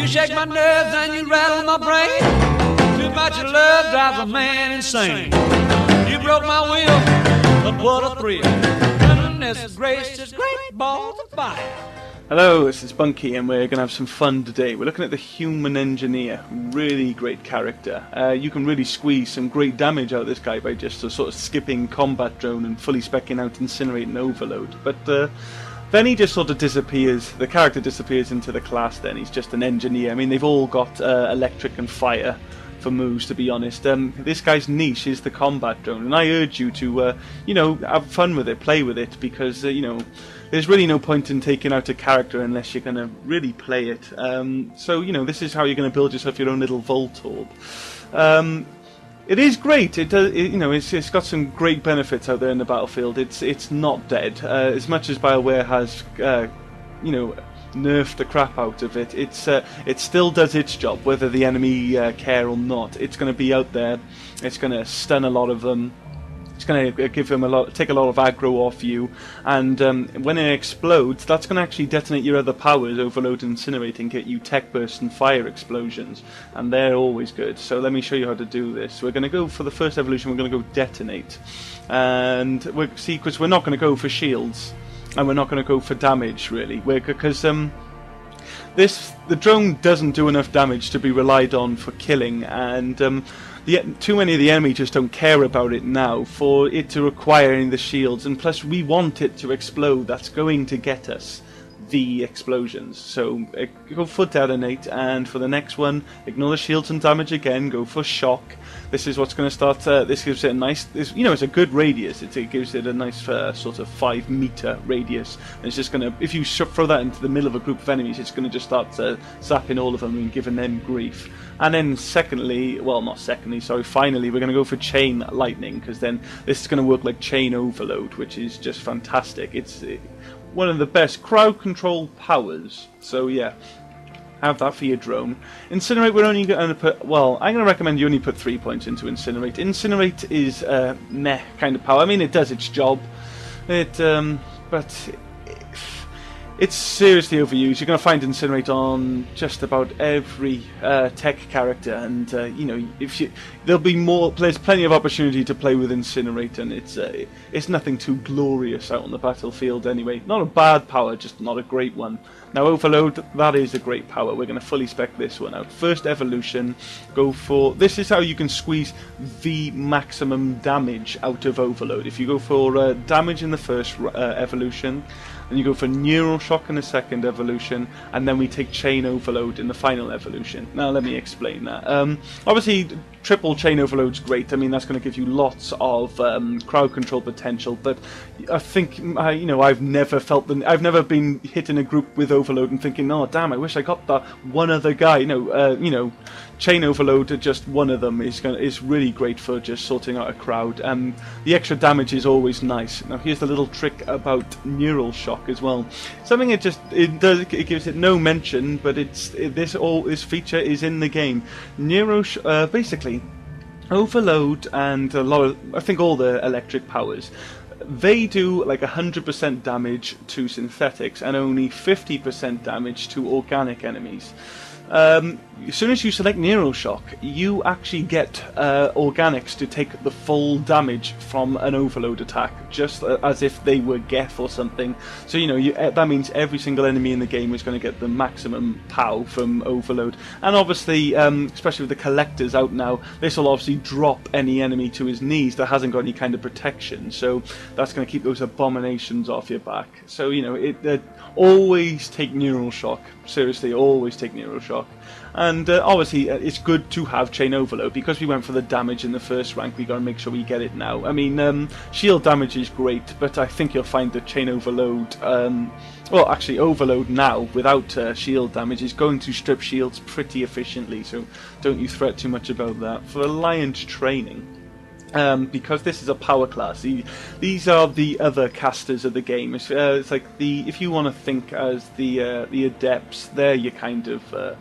You shake my nerves and you rattle my brain. Too much of love drives a man insane. You broke my will, but what a thrill. Goodness gracious, great balls of fire. Hello, this is Bwnci and we're going to have some fun today. We're looking at the Human Engineer. Really great character. You can really squeeze some great damage out of this guy by just sort of skipping Combat Drone and fully speccing out Incinerate and Overload. But then he just sort of disappears. The character disappears into the class then. He's just an engineer. I mean, they've all got electric and fire for moves, to be honest. This guy's niche is the Combat Drone, and I urge you to, you know, have fun with it, play with it, because, you know, there's really no point in taking out a character unless you're going to really play it. So, you know, this is how you're going to build yourself your own little Voltorb. It is great. You know, it's got some great benefits out there in the battlefield. It's not dead. As much as BioWare has, you know, nerfed the crap out of it, it still does its job, whether the enemy care or not. It's going to be out there. It's going to stun a lot of them. It's going to give them take a lot of aggro off you, and when it explodes, that's going to actually detonate your other powers, Overload and Incinerate, and get you Tech Burst and Fire Explosions, and they're always good. So let me show you how to do this. We're going to go for the first evolution. We're going to go Detonate, and see, because we're not going to go for shields, and we're not going to go for damage really, because the drone doesn't do enough damage to be relied on for killing, and too many of the enemy just don't care about it now for it to require any of the shields, and plus we want it to explode. That's going to get us the explosions. So go for Detonate, and for the next one, ignore the shields and damage again, go for Shock. This is what's going to start, this gives it a nice, you know, it's a good radius. It gives it a nice sort of 5-meter radius, and it's just going to, if you throw that into the middle of a group of enemies, it's going to just start zapping all of them and giving them grief. And then secondly, well, not secondly, sorry, finally we're going to go for Chain Lightning, because then this is going to work like Chain Overload, which is just fantastic. It's one of the best crowd control powers, so yeah, have that for your drone. Incinerate, we're only going to put, well, I'm going to recommend you only put 3 points into Incinerate. Incinerate is meh kind of power. I mean, it does its job, but it's seriously overused. You're going to find Incinerate on just about every tech character, and you know, there's plenty of opportunity to play with Incinerate, and it's nothing too glorious out on the battlefield anyway. Not a bad power, just not a great one. Now Overload, that is a great power. We're going to fully spec this one out. First evolution, go for, this is how you can squeeze the maximum damage out of Overload. If you go for damage in the first evolution, and you go for Neural Shock in the second evolution, and then we take Chain Overload in the final evolution. Now let me explain that. Obviously, triple Chain Overload's great. I mean, that's going to give you lots of crowd control potential, but I think, you know, I've never been hit in a group with Overload and thinking, oh damn, I wish I got that one other guy. You know, Chain Overload, just one of them is really great for just sorting out a crowd. The extra damage is always nice. Now here's the little trick about Neural Shock as well. Something it gives it no mention, but this feature is in the game. Basically, Overload and a lot of, I think all the electric powers, they do like 100% damage to synthetics and only 50% damage to organic enemies. As soon as you select Neural Shock, you actually get organics to take the full damage from an Overload attack, just as if they were Geth or something. So, you know, that means every single enemy in the game is going to get the maximum POW from Overload. And obviously, especially with the collectors out now, this will obviously drop any enemy to his knees that hasn't got any kind of protection. So that's going to keep those abominations off your back. So, you know, always take Neural Shock. Seriously, always take Neural Shock. And obviously, it's good to have Chain Overload, because we went for the damage in the first rank. We got to make sure we get it now. I mean, shield damage is great, but I think you'll find that Chain Overload, well, actually, Overload now without shield damage is going to strip shields pretty efficiently. So don't you fret too much about that. For Alliance Training, because this is a power class, these are the other casters of the game. It's like if you want to think as the adepts, they're your kind of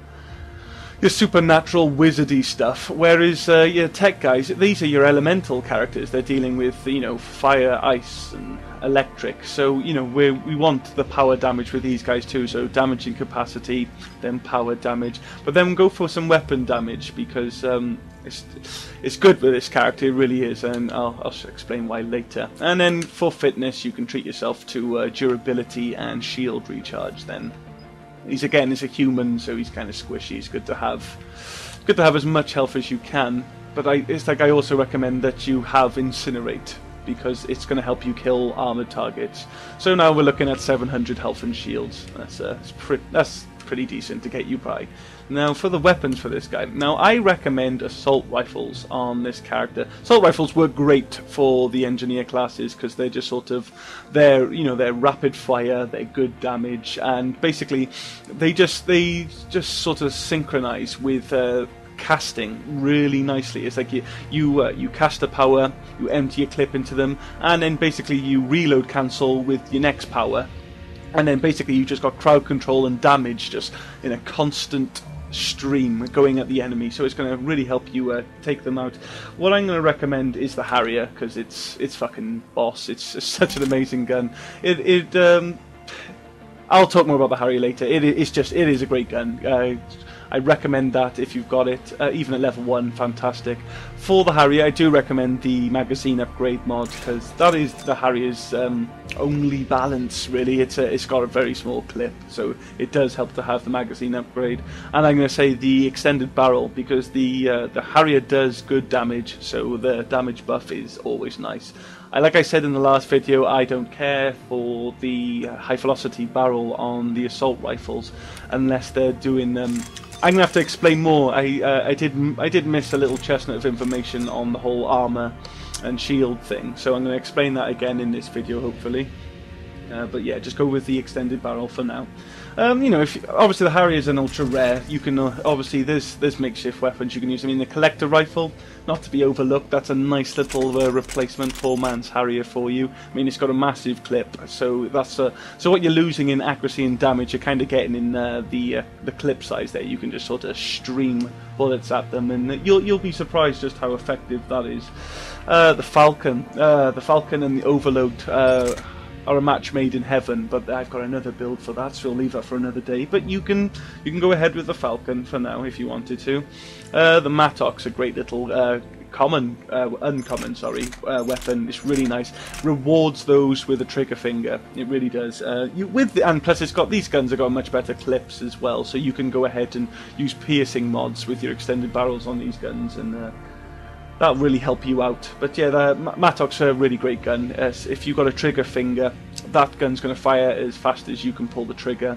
your supernatural wizardy stuff, whereas your tech guys, these are your elemental characters. They're dealing with, you know, fire, ice, and electric. So, you know, we want the power damage with these guys too. So damaging capacity, then power damage, but then go for some weapon damage because it's good with this character. It really is, and I'll explain why later. And then for fitness, you can treat yourself to durability and shield recharge. Then. He's a human, so he's kind of squishy. It's good to have as much health as you can. But it's like I also recommend that you have Incinerate because it's going to help you kill armored targets. So now we're looking at 700 health and shields. That's pretty decent to get you by. Now for the weapons for this guy. Now I recommend assault rifles on this character. Assault rifles work great for the engineer classes because they're just sort of they're rapid fire, they're good damage, and basically they just sort of synchronize with casting really nicely. It's like you cast a power, you empty your clip into them, and then basically you reload cancel with your next power. And then basically you just got crowd control and damage just in a constant stream going at the enemy, so it's going to really help you take them out. What I'm going to recommend is the Harrier because it's fucking boss. It's such an amazing gun. I'll talk more about the Harrier later. It is a great gun. I recommend that if you've got it, even at level 1, fantastic. For the Harrier, I do recommend the magazine upgrade mod because that is the Harrier's only balance, really. It's got a very small clip, so it does help to have the magazine upgrade. And I'm going to say the extended barrel because the Harrier does good damage, so the damage buff is always nice. Like I said in the last video, I don't care for the high velocity barrel on the assault rifles unless they're doing I'm gonna have to explain more. I did miss a little chestnut of information on the whole armor and shield thing, so I'm gonna explain that again in this video, hopefully. But yeah, just go with the extended barrel for now. Obviously the Harrier is an ultra rare. You can obviously there's makeshift weapons you can use. I mean, the collector rifle, not to be overlooked. That's a nice little replacement for man's Harrier for you. I mean, it's got a massive clip, so that's so what you're losing in accuracy and damage, you're kind of getting in the clip size there. You can just sort of stream bullets at them, and you'll be surprised just how effective that is. The Falcon and the Overload are a match made in heaven, but I've got another build for that, so I'll leave that for another day. But you can go ahead with the Falcon for now if you wanted to. The Mattock's a great little uncommon weapon. It's really nice. Rewards those with a trigger finger. It really does. And plus these guns have got much better clips as well, so you can go ahead and use piercing mods with your extended barrels on these guns, and that'll really help you out. But yeah, the Mattock's a really great gun. If you've got a trigger finger, that gun's going to fire as fast as you can pull the trigger,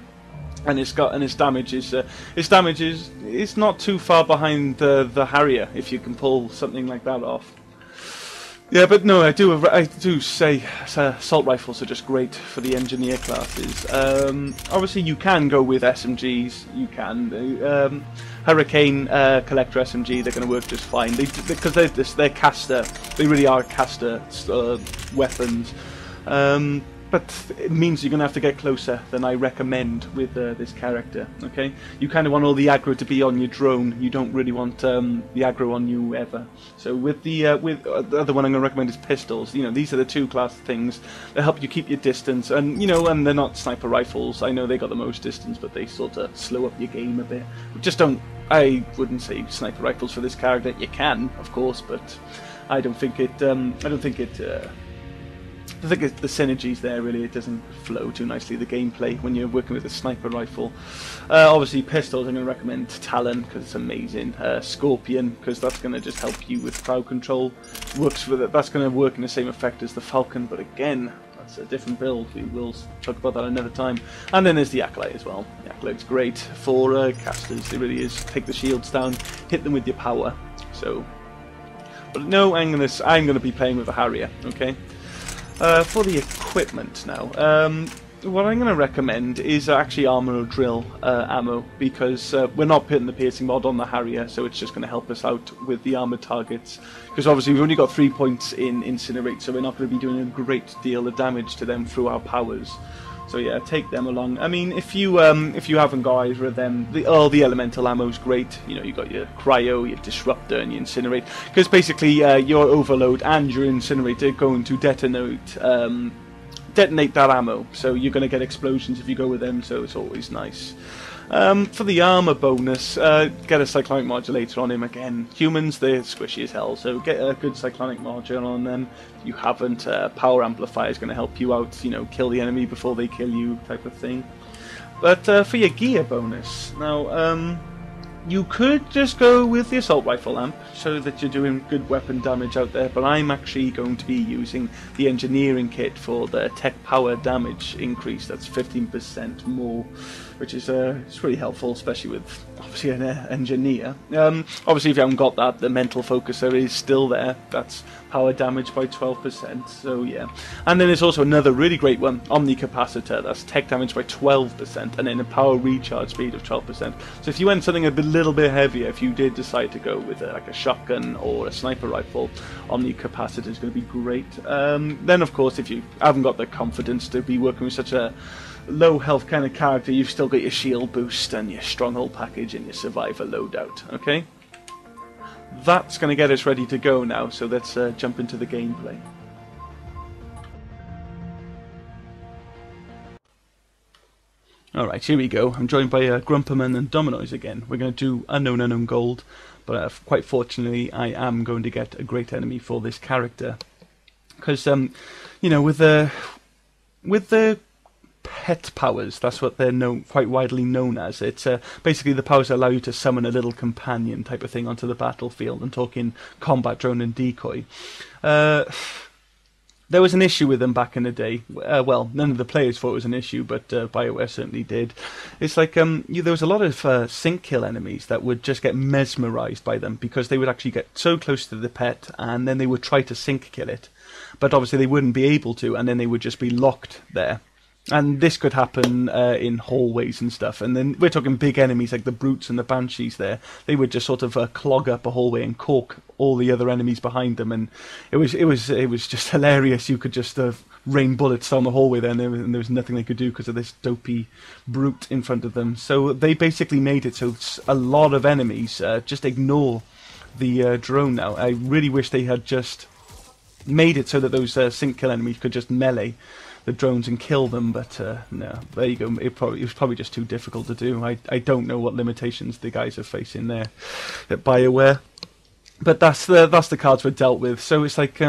and its damage is not too far behind the Harrier if you can pull something like that off. Yeah, but no, I do say assault rifles are just great for the engineer classes. Obviously, you can go with SMGs. You can Hurricane Collector SMG. They're going to work just fine. Because they're caster. They really are caster weapons. But it means you're going to have to get closer than I recommend with this character, okay? You kind of want all the aggro to be on your drone. You don't really want the aggro on you ever. So with the other one I'm going to recommend is pistols. These are the two class things that help you keep your distance. And, and they're not sniper rifles. I know they got the most distance, but they sort of slow up your game a bit. I wouldn't say sniper rifles for this character. You can, of course, but I don't think I think the synergy's there, really. It doesn't flow too nicely, the gameplay, when you're working with a sniper rifle. Obviously, pistols, I'm going to recommend Talon, because it's amazing. Scorpion, because that's going to just help you with crowd control. That's going to work in the same effect as the Falcon, but again, that's a different build. We will talk about that another time. And then there's the Acolyte as well. The Acolyte's great for casters. It really is. Take the shields down, hit them with your power. So, but no, I'm gonna be playing with the Harrier, okay? For the equipment now, what I'm going to recommend is actually armour or drill ammo, because we're not putting the piercing mod on the Harrier, so it's just going to help us out with the armoured targets, because obviously we've only got 3 points in Incinerate, so we're not going to be doing a great deal of damage to them through our powers. So yeah, take them along. I mean, if you haven't got either of them, the elemental ammo's great. You know, you got your cryo, your disruptor, and your incinerate. Because basically, your overload and your incinerator are going to detonate that ammo. So you're going to get explosions if you go with them. So it's always nice. For the armour bonus, get a cyclonic modulator on him again. Humans, they're squishy as hell, so get a good cyclonic modulator on them. If you haven't, power amplifier is going to help you out, you know, kill the enemy before they kill you type of thing. But for your gear bonus, now, you could just go with the assault rifle amp, so that you're doing good weapon damage out there, but I'm actually going to be using the engineering kit for the tech power damage increase. That's 15% more, which is it's really helpful, especially with obviously an engineer. Obviously, if you haven't got that, the mental focuser is still there. That's power damage by 12%. So yeah, and then there's also another really great one, omnicapacitor. That's tech damage by 12%, and then a power recharge speed of 12%. So if you went something a little bit heavier, if you did decide to go with like a shotgun or a sniper rifle, omnicapacitor is going to be great. Then of course, if you haven't got the confidence to be working with such a low health kind of character, you've still got your shield boost and your stronghold package and your survivor loadout. Okay, that's going to get us ready to go now, so let's jump into the gameplay. Alright, here we go. I'm joined by Grumperman and Dominoiz again. We're going to do Unknown Gold, but quite fortunately I am going to get a great enemy for this character. Because, you know, with the pet powers, that's what they're quite widely known as. It's basically the powers that allow you to summon a little companion type of thing onto the battlefield. I'm talking combat drone and decoy. There was an issue with them back in the day. Well, none of the players thought it was an issue, but BioWare certainly did. It's like there was a lot of sync kill enemies that would just get mesmerized by them, because they would actually get so close to the pet and then they would try to sync kill it. But obviously they wouldn't be able to, and then they would just be locked there. And this could happen in hallways and stuff. And then we're talking big enemies like the brutes and the banshees there. They would just sort of clog up a hallway and cork all the other enemies behind them. And it was just hilarious. You could just rain bullets down the hallway there, and there was nothing they could do because of this dopey brute in front of them. So they basically made it so a lot of enemies just ignore the drone now. I really wish they had just made it so that those sync kill enemies could just melee the drones and kill them, but no, there you go. It was probably just too difficult to do. I don't know what limitations the guys are facing there at BioWare, but that's the cards we're dealt with. So it's like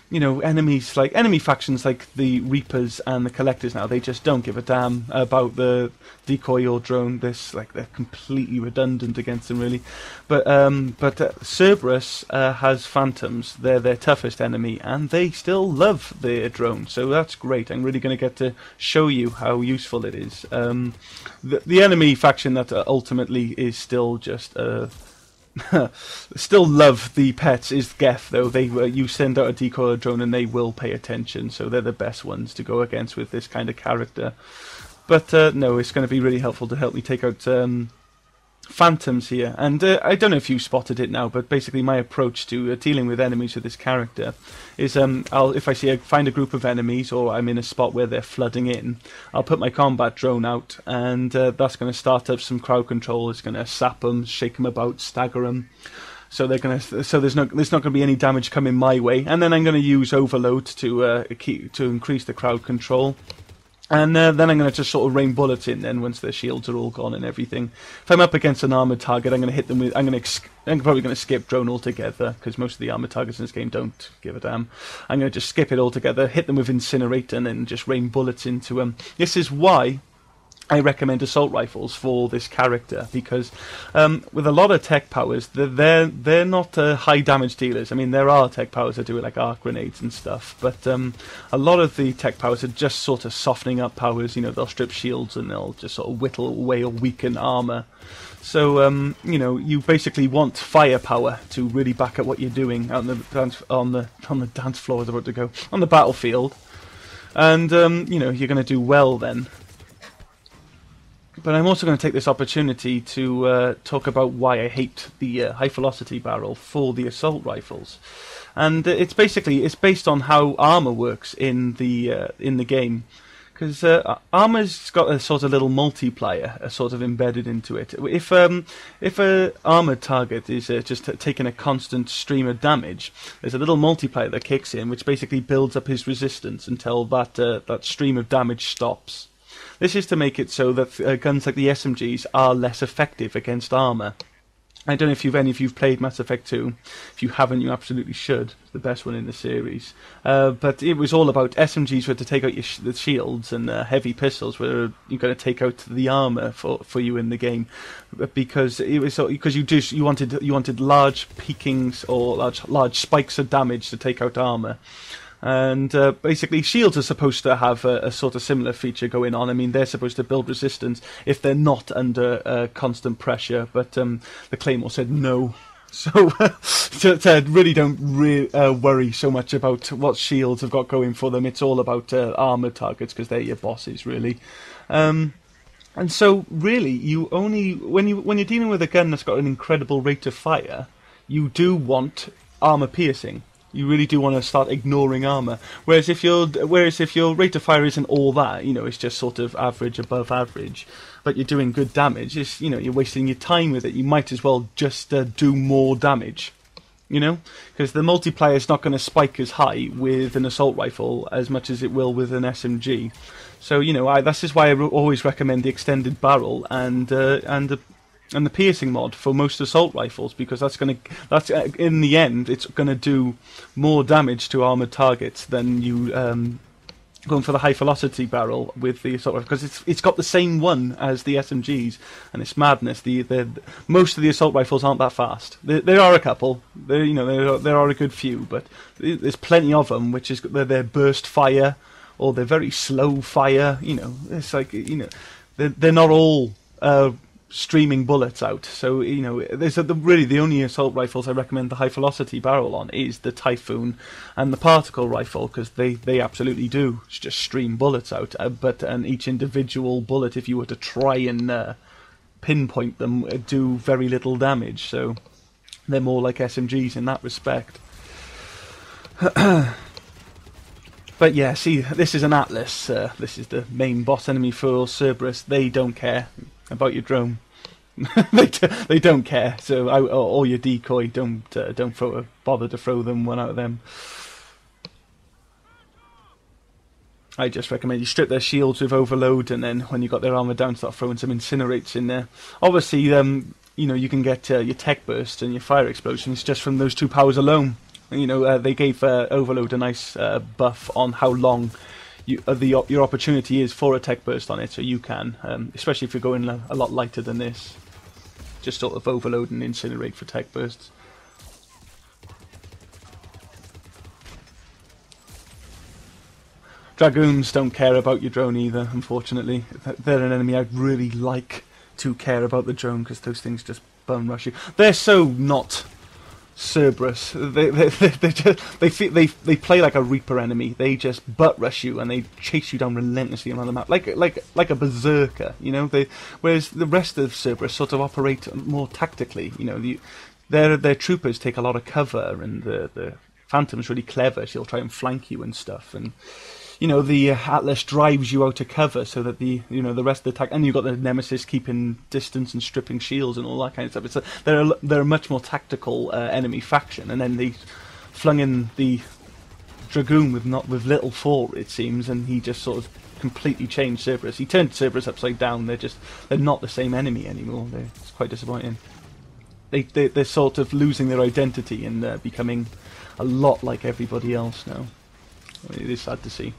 you know, enemies like enemy factions like the Reapers and the Collectors now, they just don't give a damn about the decoy or drone. They're completely redundant against them, really. But Cerberus has Phantoms. They're their toughest enemy, and they still love their drone. So that's great. I'm really going to get to show you how useful it is. The enemy faction that ultimately is still just still love the pets is Geth, though. You send out a decoy or drone and they will pay attention, so they're the best ones to go against with this kind of character. But no, it's going to be really helpful to help me take out Phantoms here. And I don't know if you spotted it now, but basically my approach to dealing with enemies with this character is if I find a group of enemies, or I'm in a spot where they're flooding in, I'll put my combat drone out, and that's going to start up some crowd control. It's going to sap them, shake them about, stagger them. So there's not going to be any damage coming my way, and then I'm going to use overload to increase the crowd control. And then I'm going to just sort of rain bullets in then once their shields are all gone and everything. If I'm up against an armoured target, I'm going to hit them with... I'm probably going to skip drone altogether, because most of the armoured targets in this game don't give a damn. I'm going to just skip it altogether, hit them with incinerate, and then just rain bullets into them. This is why I recommend assault rifles for this character, because with a lot of tech powers, they're not high damage dealers. I mean, there are tech powers that do it, like arc grenades and stuff, but a lot of the tech powers are just sort of softening up powers. You know, they'll strip shields and they'll just sort of whittle away or weaken armor. So you know, you basically want firepower to really back up what you're doing out on the dance floor, as I about to go, on the battlefield, and you know, you're going to do well then. But I'm also going to take this opportunity to talk about why I hate the high velocity barrel for the assault rifles, and it's based on how armor works in the game. Because armor's got a sort of little multiplier, sort of embedded into it. If a armored target is just taking a constant stream of damage, there's a little multiplier that kicks in, which basically builds up his resistance until that stream of damage stops. This is to make it so that guns like the SMGs are less effective against armor. I don't know if any of you've played Mass Effect 2. If you haven't, you absolutely should. It's the best one in the series. But it was all about SMGs were to take out the shields, and heavy pistols were you're going to take out the armor for you in the game, because it was because you wanted large peakings or large spikes of damage to take out armor. And basically, shields are supposed to have a sort of similar feature going on. I mean, they're supposed to build resistance if they're not under constant pressure, but the Claymore said no. So really don't worry so much about what shields have got going for them. It's all about armor targets, because they're your bosses, really. And so, really, you only when you're dealing with a gun that's got an incredible rate of fire, you do want armor piercing. You really do want to start ignoring armor. Whereas if your rate of fire isn't all that, it's just sort of average, above average, but you're doing good damage, you're wasting your time with it. You might as well just do more damage, because the multiplier is not going to spike as high with an assault rifle as much as it will with an SMG. So that's just why I always recommend the extended barrel and the piercing mod for most assault rifles, because that's in the end it's going to do more damage to armored targets than you going for the high velocity barrel with the assault rifle, because it's got the same one as the SMGs, and it's madness. Most of the assault rifles aren't that fast. There are a couple. There are a good few, but there's plenty of them which is they're burst fire or they're very slow fire. It's like they're not all streaming bullets out. So there's really the only assault rifles I recommend the high velocity barrel on is the Typhoon and the particle rifle, because they absolutely do just stream bullets out. But each individual bullet, if you were to try and pinpoint them, do very little damage. So they're more like SMGs in that respect. But yeah, see, this is an Atlas. This is the main boss enemy for Cerberus. They don't care about your drone. they don't care. So or your decoy. Don't bother to throw one out of them. I just recommend you strip their shields with overload, and then when you got their armor down, start throwing some incinerates in there. Obviously, you can get your tech burst and your fire explosions just from those two powers alone. They gave overload a nice buff on how long your opportunity is for a tech burst on it, so you can, especially if you're going a lot lighter than this, just sort of overload and incinerate for tech bursts. Dragoons don't care about your drone either, unfortunately. They're an enemy I'd really like to care about the drone, because those things just bum rush you. They're so not Cerberus. They play like a Reaper enemy. They just butt rush you and they chase you down relentlessly around the map, like a berserker. Whereas the rest of Cerberus sort of operate more tactically. Their troopers take a lot of cover, and the Phantom's really clever. She'll try and flank you and stuff, and the Atlas drives you out of cover so that the rest of the attack, and you've got the Nemesis keeping distance and stripping shields and all that kind of stuff. They're a much more tactical enemy faction, and then they flung in the Dragoon with little thought, it seems, and he just sort of completely changed Cerberus. He turned Cerberus upside down. They're not the same enemy anymore. It's quite disappointing. They're sort of losing their identity and becoming a lot like everybody else now. It is sad to see.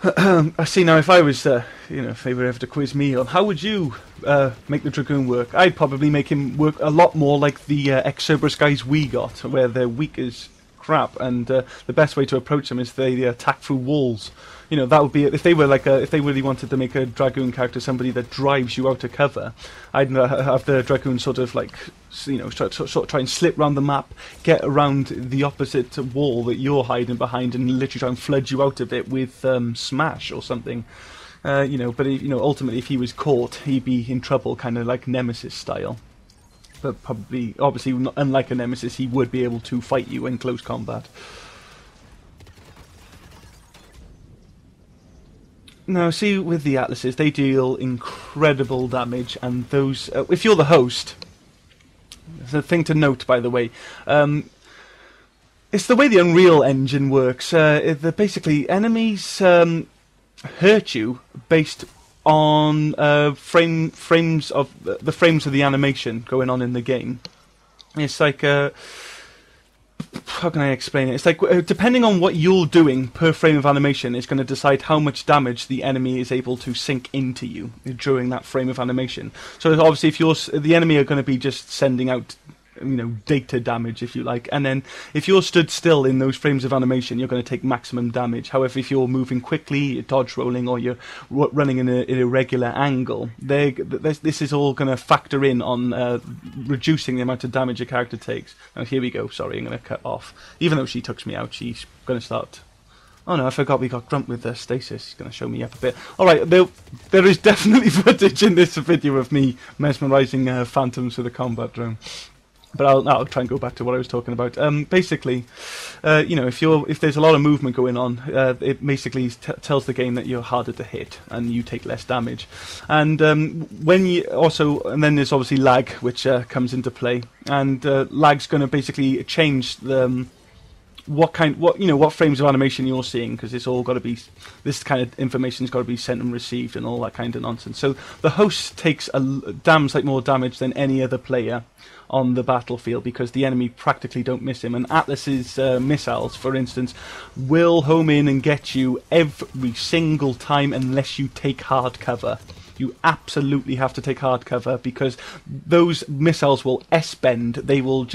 I see now. If I was, if they were ever to quiz me on how would you make the Dragoon work, I'd probably make him work a lot more like the ex-Cerberus guys we got, where they're weak as crap, and the best way to approach them is they attack through walls. That would be if they really wanted to make a Dragoon character somebody that drives you out of cover. I'd have the Dragoon sort of try and slip around the map, get around the opposite wall that you're hiding behind, and literally try and flood you out of it with smash or something. But ultimately, if he was caught, he'd be in trouble, kind of like Nemesis style. But probably, obviously, unlike a Nemesis, he would be able to fight you in close combat. No, see, with the Atlases, they deal incredible damage, and those... if you're the host... There's a thing to note, by the way. It's the way the Unreal Engine works. Basically, enemies hurt you based on frames of the animation going on in the game. It's like... how can I explain it? It's like, depending on what you're doing per frame of animation, it's going to decide how much damage the enemy is able to sink into you during that frame of animation. So obviously, if the enemy are going to be just sending out, data damage, if you like, and then if you're stood still in those frames of animation, you're going to take maximum damage. However, if you're moving quickly, you're dodge rolling, or you're running in an irregular angle, this is all going to factor in on reducing the amount of damage a character takes. Now here we go. Sorry, I'm going to cut off. Even though she tucks me out, she's going to start... Oh no, I forgot we got Grunt with stasis. He's going to show me up a bit. Alright, there is definitely footage in this video of me mesmerising phantoms with a combat drone. But I'll try and go back to what I was talking about. Basically, if there's a lot of movement going on, it basically tells the game that you're harder to hit and you take less damage. And and then there's obviously lag, which comes into play. And lag's going to basically change what frames of animation you're seeing, because it's all got to be, this kind of information's got to be sent and received and all that kind of nonsense. So the host takes a damn sight more damage than any other player on the battlefield, because the enemy practically don't miss him. And Atlas's missiles, for instance, will home in and get you every single time unless you take hard cover. You absolutely have to take hard cover, because those missiles will S-bend. They will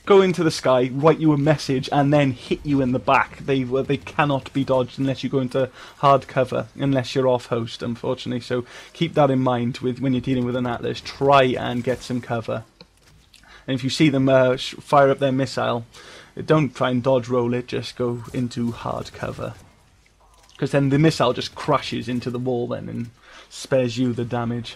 go into the sky, write you a message, and then hit you in the back. They cannot be dodged unless you go into hard cover, unless you're off host, unfortunately. So keep that in mind when you're dealing with an Atlas. Try and get some cover. And if you see them fire up their missile, don't try and dodge roll it, just go into hard cover. Because then the missile just crashes into the wall then and spares you the damage.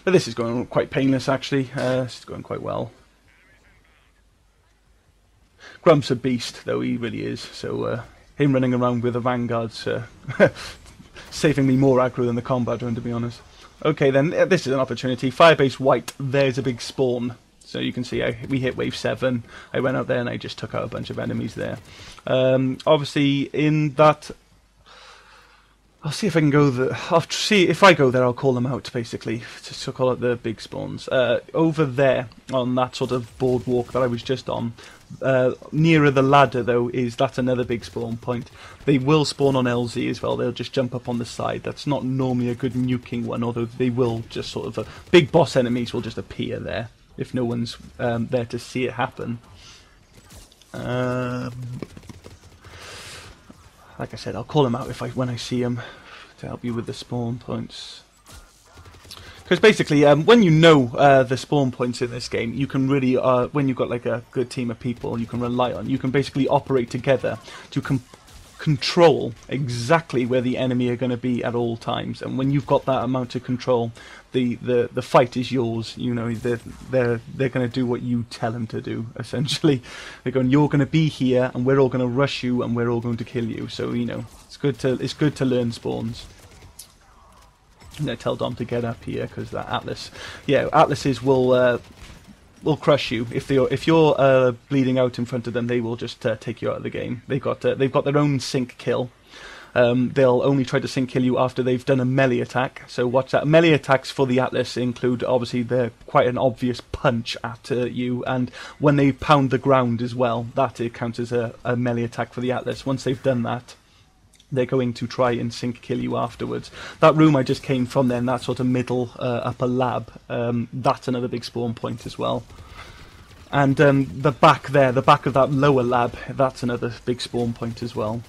But this is going quite painless, actually. This is going quite well. Grump's a beast, though, he really is. So him running around with the vanguards saving me more aggro than the combat drone, to be honest. Okay, then this is an opportunity. Firebase white, there's a big spawn. So you can see we hit wave 7. I went out there and I just took out a bunch of enemies there. Obviously, in that... I'll see if I can go there. I'll see if I go there, I'll call them out, basically. To call out the big spawns. Over there, on that sort of boardwalk that I was just on, nearer the ladder, though, that's another big spawn point. They will spawn on LZ as well. They'll just jump up on the side. That's not normally a good nuking one, although they will just sort of... big boss enemies will just appear there, if no one's there to see it happen. Like I said, I'll call them out when I see them to help you with the spawn points. Because basically, when you know the spawn points in this game, you can really, when you've got like a good team of people you can rely on, you can basically operate together to control exactly where the enemy are going to be at all times. And when you've got that amount of control, the fight is yours. You know, they're going to do what you tell them to do. Essentially, they're going, you're going to be here, and we're all going to rush you, and we're all going to kill you. So you know, it's good to learn spawns. I'm going to tell Dom to get up here because that Atlas, Atlases will crush you if you're bleeding out in front of them. They will just take you out of the game. They've got their own sync kill. They'll only try to sync kill you after they've done a melee attack. So watch that. Melee attacks for the Atlas include, obviously, they're quite an obvious punch at you, and when they pound the ground as well, that it counts as a melee attack for the Atlas. Once they've done that, they're going to try and sync kill you afterwards. That room I just came from then, that sort of middle upper lab, that's another big spawn point as well. And the back there, the back of that lower lab, that's another big spawn point as well.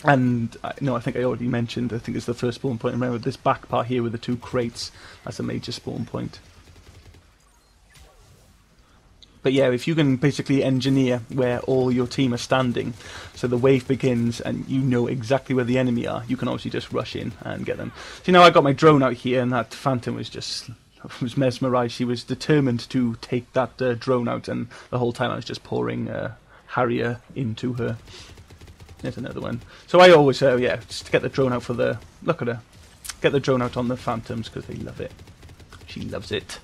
And no, I think I already mentioned, I think it's the first spawn point. Remember this back part here with the 2 crates, that's a major spawn point. But yeah, if you can basically engineer where all your team are standing, so the wave begins and you know exactly where the enemy are, you can obviously just rush in and get them. So, you know, I got my drone out here and that Phantom was just was mesmerised. She was determined to take that drone out, and the whole time I was just pouring Harrier into her. There's another one. So I always, just get the drone out for the... Look at her. Get the drone out on the Phantoms, because they love it. She loves it.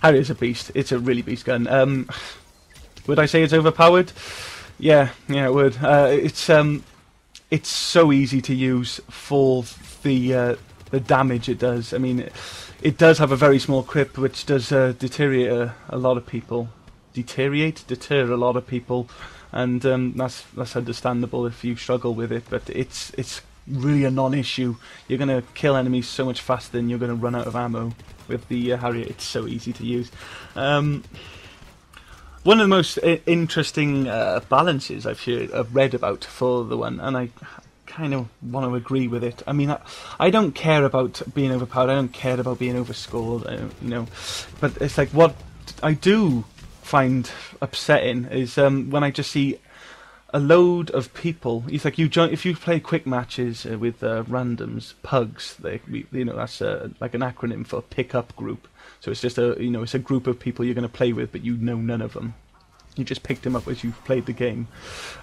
Harrier's a beast. It's a really beast gun. Would I say it's overpowered? Yeah, it would. It's so easy to use for the damage it does. I mean, it does have a very small clip, which does deter a lot of people, and that's understandable if you struggle with it. But it's really a non-issue. You're gonna kill enemies so much faster than you're gonna run out of ammo with the Harrier. It's so easy to use. One of the most interesting balances I've read about for the one, and I kind of want to agree with it. I mean, I don't care about being overpowered. I don't care about being overscored. But it's like what I do find upsetting is when I just see a load of people. It's like if you play quick matches with randoms, pugs. That's like an acronym for pick-up group. So it's just it's a group of people you're going to play with, but you know none of them. You just picked them up as you've played the game.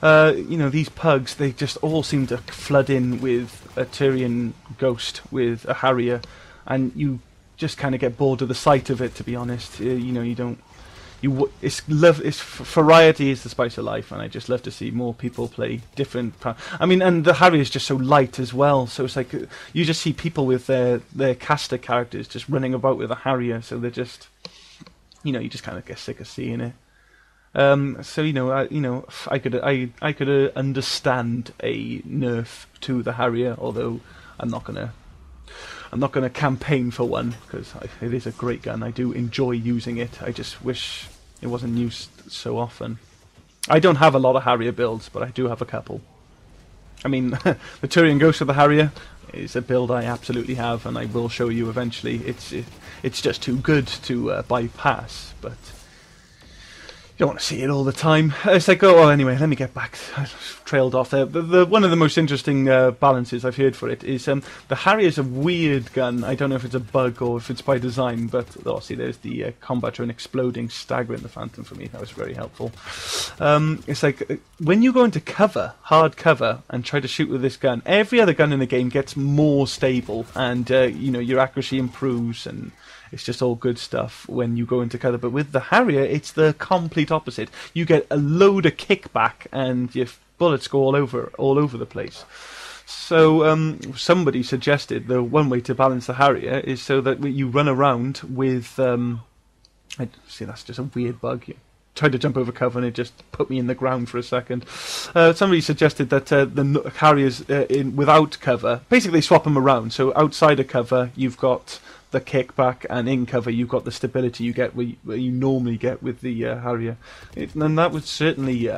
These pugs, they just all seem to flood in with a Tyrian Ghost with a Harrier, and you just kind of get bored of the sight of it. To be honest, you don't. Variety is the spice of life, and I just love to see more people play different. I mean, and the Harrier is just so light as well. So it's like you just see people with their caster characters just running about with a Harrier. So they're just, you just kind of get sick of seeing it. I could understand a nerf to the Harrier, although I'm not gonna campaign for one because it is a great gun. I do enjoy using it. I just wish it wasn't used so often. I don't have a lot of Harrier builds, but I do have a couple. I mean, the Tyrian Ghost of the Harrier is a build I absolutely have, and I will show you eventually. It's just too good to bypass, but you don't want to see it all the time. It's like, anyway, let me get back. I trailed off there. One of the most interesting balances I've heard for it is the Harrier's a weird gun. I don't know if it's a bug or if it's by design, but see, there's the combat drone exploding, staggering the Phantom for me. That was very helpful. It's like when you go into cover, hard cover, and try to shoot with this gun, every other gun in the game gets more stable, and your accuracy improves, and it's just all good stuff when you go into cover. But with the Harrier, it's the complete opposite. You get a load of kickback, and your bullets go all over the place. So somebody suggested the one way to balance the Harrier is so that you run around with. I see that's just a weird bug. Tried to jump over cover and it just put me in the ground for a second. Somebody suggested that the Harriers without cover, basically swap them around. So outside of cover, you've got the kickback, and in cover you've got the stability you get where you normally get with the Harrier, and that would certainly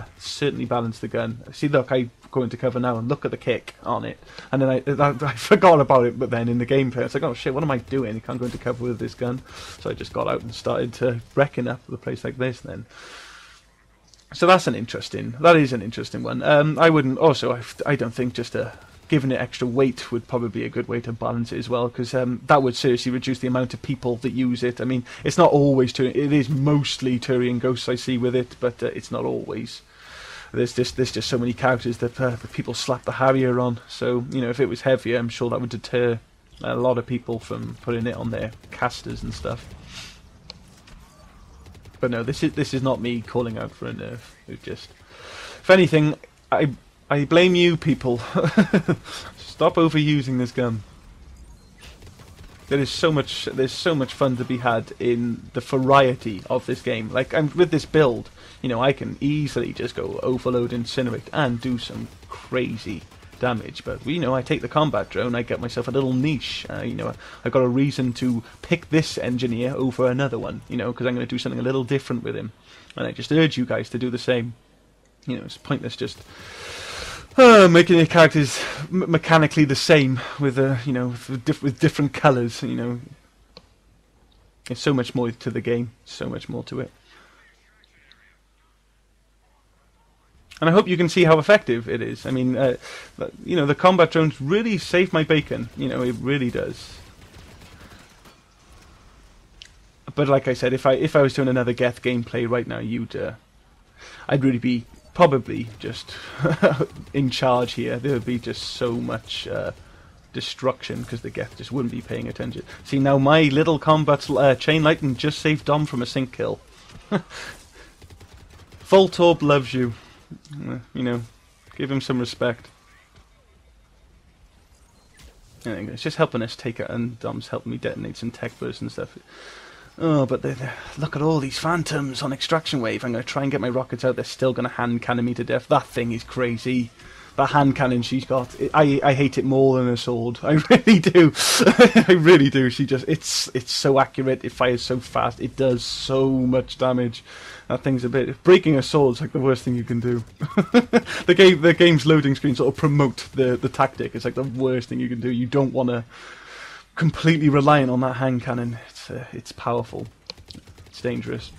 balance the gun. See, look, I go into cover now and look at the kick on it, and then I forgot about it. But then in the gameplay, it's like, oh shit, what am I doing? I can't go into cover with this gun, so I just got out and started wrecking up the place like this. Then, so that is an interesting one. I wouldn't. Also, I don't think just giving it extra weight would probably be a good way to balance it as well, because that would seriously reduce the amount of people that use it. I mean, it's not always it is mostly Tyrian Ghosts I see with it, but it's not always. There's just so many characters that people slap the Harrier on. So if it was heavier, I'm sure that would deter a lot of people from putting it on their casters and stuff. But no, this is not me calling out for a nerf. If anything, I blame you people. Stop overusing this gun. There's so much fun to be had in the variety of this game. Like, with this build, I can easily just go overload, incinerate, and do some crazy damage. But I take the combat drone, I get myself a little niche. I got a reason to pick this engineer over another one. Because I'm going to do something a little different with him, and I just urge you guys to do the same. It's pointless just making your characters mechanically the same with with different colours. There's so much more to the game, so much more to it, and I hope you can see how effective it is. I mean, the combat drones really save my bacon. It really does. But like I said, if I was doing another Geth gameplay right now, I'd really be probably just in charge here. There would be just so much destruction because the Geth just wouldn't be paying attention. See, now my little combat chain lightning just saved Dom from a sync kill. Voltorb loves you. You know, give him some respect. Anyway, it's just helping us take it, and Dom's helping me detonate some tech bursts and stuff. Oh, but look at all these phantoms on extraction wave. I'm going to try and get my rockets out. They're still going to hand cannon me to death. That thing is crazy. That hand cannon she's got, I hate it more than a sword. I really do. I really do. It's so accurate. It fires so fast. It does so much damage. That thing's breaking a sword's like the worst thing you can do. The game's loading screen sort of promote the tactic. It's like the worst thing you can do. You don't want to completely reliant on that hand cannon. It's powerful. It's dangerous.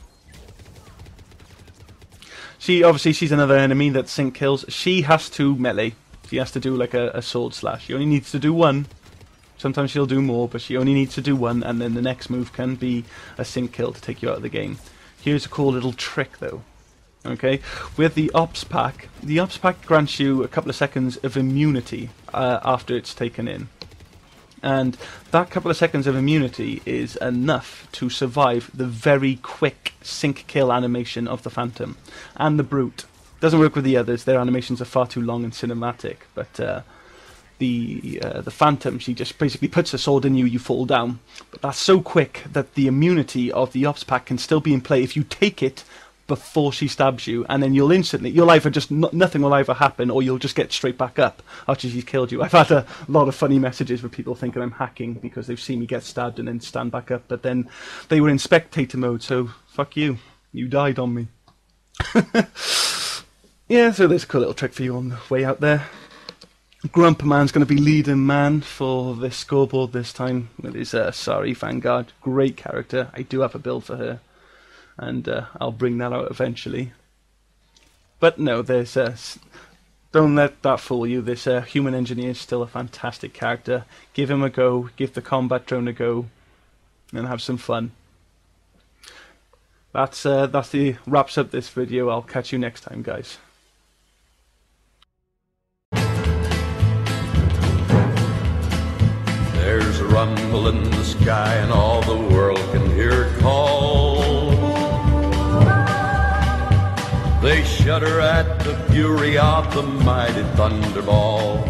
Obviously she's another enemy that sync kills. She has to melee. She has to do like a sword slash. She only needs to do one. Sometimes she'll do more, but she only needs to do one, and then the next move can be a sync kill to take you out of the game. Here's a cool little trick though. Okay, with the Ops Pack grants you a couple of seconds of immunity after it's taken in. And that couple of seconds of immunity is enough to survive the very quick sync kill animation of the Phantom and the Brute. Doesn't work with the others; their animations are far too long and cinematic. But the Phantom, she just basically puts a sword in you, you fall down. But that's so quick that the immunity of the Ops Pack can still be in play if you take it before she stabs you, and then you'll either just nothing will either happen, or you'll just get straight back up after she's killed you. I've had a lot of funny messages with people thinking I'm hacking because they've seen me get stabbed and then stand back up, but then they were in spectator mode, so fuck you. You died on me. Yeah, so there's a cool little trick for you on the way out there. Grumperman's going to be leading man for this scoreboard this time with his Sari Vanguard. Great character. I do have a build for her. And I'll bring that out eventually. But no, don't let that fool you. This human engineer is still a fantastic character. Give him a go. Give the combat drone a go, and have some fun. That's the wraps up this video. I'll catch you next time, guys. There's a rumble in the sky, and all the world can hear it call. They shudder at the fury of the mighty thunderball.